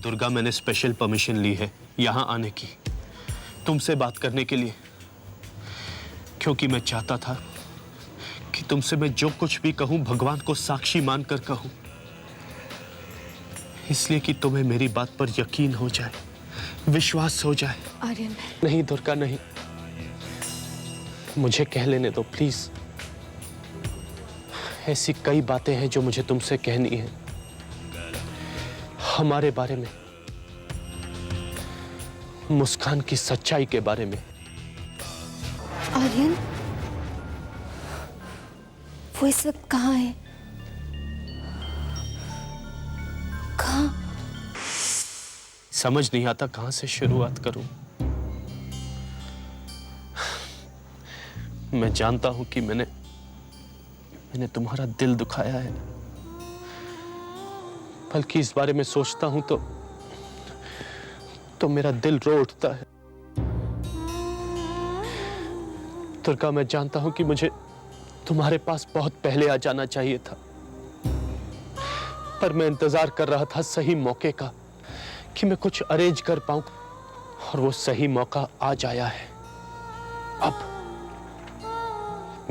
दुर्गा मैंने special permission ली है यहां आने की, तुमसे बात करने के लिए, क्योंकि मैं चाहता था कि तुमसे मैं जो कुछ भी कहूं भगवान को साक्षी मानकर कहूं, इसलिए कि तुम्हें मेरी बात पर यकीन हो जाए, विश्वास हो जाए। आर्यन, नहीं दुर्गा नहीं, मुझे कह लेने दो प्लीज। ऐसी कई बातें हैं जो मुझे तुमसे कहनी है, हमारे बारे में, मुस्कान की सच्चाई के बारे में। आर्यन, वो इस वक्त कहाँ है? कहाँ? समझ नहीं आता कहां से शुरुआत करूं। मैं जानता हूं कि मैंने तुम्हारा दिल दुखाया है, बल्कि इस बारे में सोचता हूं तो मेरा दिल रो उठता है। दुर्गा, मैं जानता हूं कि मुझे तुम्हारे पास बहुत पहले आ जाना चाहिए था, पर मैं इंतजार कर रहा था सही मौके का कि मैं कुछ अरेंज कर पाऊं, और वो सही मौका आज आया है। अब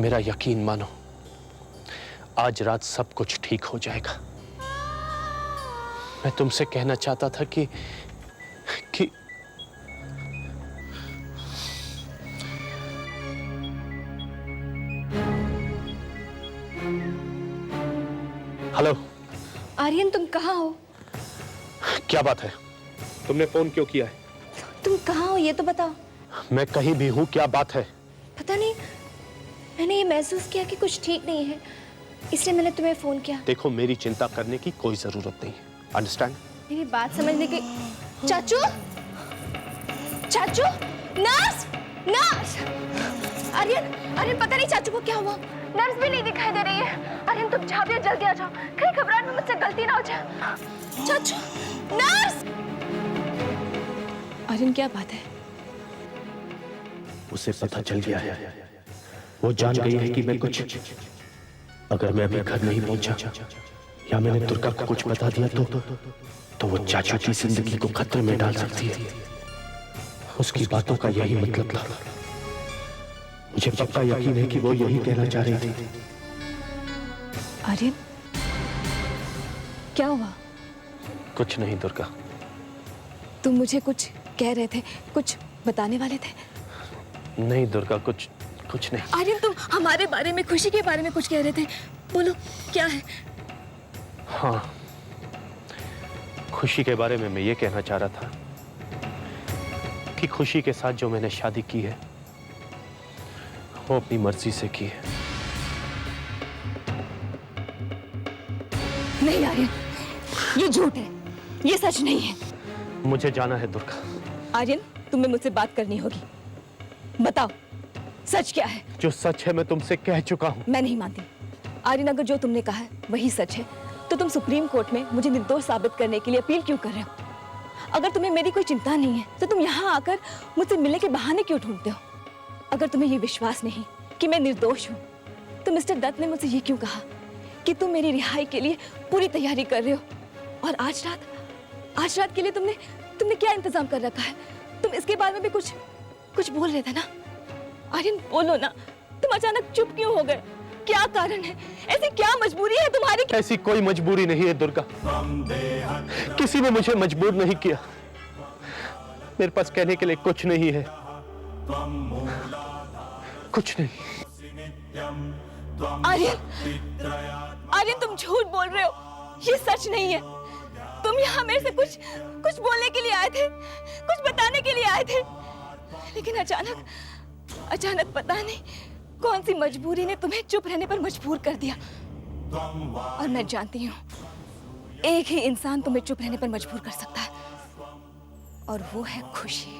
मेरा यकीन मानो, आज रात सब कुछ ठीक हो जाएगा। मैं तुमसे कहना चाहता था कि हेलो आर्यन, तुम कहाँ हो? क्या बात है? तुमने फोन क्यों किया है? तुम कहाँ हो ये तो बताओ। मैं कहीं भी हूँ, क्या बात है? पता नहीं, मैंने ये महसूस किया कि कुछ ठीक नहीं है, इसलिए मैंने तुम्हें फोन किया। देखो, मेरी चिंता करने की कोई जरूरत नहीं है, अंडरस्टैंड? मेरी बात समझने की। चाचू, चाचू, नर्स, नर्स! आर्यन, आर्यन, पता नहीं चाचू को क्या हुआ, नर्स भी नहीं दिखाई दे रही है। आर्यन, तुम जाओ, जल्दी आ जाओ, कहीं घबराहट में मुझसे गलती ना हो जाए। चाचू, नर्स! आर्यन, क्या बात है? उसे पता चल गया है, वो जान गई है कि मैं कुछ, अगर मैं अभी घर नहीं पहुंचा या मैंने दुर्गा को कुछ बता दिया तो वो चाचू की जिंदगी को खतरे में डाल सकती है। उसकी बातों का यही मतलब था। मुझे पक्का यकीन है कि वो यही कहना चाह रही थी। आर्यन, क्या हुआ? कुछ नहीं दुर्गा। तुम मुझे कुछ कह रहे थे, कुछ बताने वाले थे? नहीं दुर्गा, कुछ नहीं। आर्यन, तुम हमारे बारे में, खुशी के बारे में कुछ कह रहे थे, बोलो क्या है? हाँ, खुशी के बारे में मैं ये कहना चाह रहा था कि खुशी के साथ जो मैंने शादी की है वो अपनी मर्जी से की है। नहीं आर्यन, ये झूठ है, ये सच नहीं है। मुझे जाना है दुर्गा। आर्यन, तुम्हें मुझसे बात करनी होगी, बताओ सच क्या है? जो सच है मैं तुमसे कह चुका हूं। मैं नहीं मानती आर्यन, अगर जो तुमने कहा है वही सच है तो तुम सुप्रीम कोर्ट में मुझे निर्दोष साबित करने के लिए अपील क्यों कर रहे हो? अगर तुम्हें मेरी कोई चिंता नहीं है तो तुम यहाँ आकर मुझसे मिलने के बहाने क्यों ढूंढते हो? अगर तुम्हें ये विश्वास नहीं कि मैं निर्दोष हूँ तो मिस्टर दत्त ने मुझसे ये क्यों कहा कि तुम मेरी रिहाई के लिए पूरी तैयारी कर रहे हो? और आज रात के लिए तुमने क्या इंतजाम कर रखा है? तुम इसके बारे में भी कुछ बोल रहे थे ना? आर्यन, बोलो ना, तुम अचानक चुप क्यों हो गए? क्या कारण है? ऐसी क्या मजबूरी है तुम्हारी? ऐसी कोई मजबूरी नहीं है दुर्गा, किसी ने मुझे मजबूर नहीं किया। मेरे पास कहने के लिए कुछ नहीं है, कुछ नहीं। आर्यन, तुम झूठ बोल रहे हो, ये सच नहीं है। तुम यहाँ मेरे से कुछ बोलने के लिए आए थे, कुछ बताने के लिए आए थे, लेकिन अचानक पता नहीं कौन सी मजबूरी ने तुम्हें चुप रहने पर मजबूर कर दिया। और मैं जानती हूँ एक ही इंसान तुम्हें चुप रहने पर मजबूर कर सकता है, और वो है खुशी।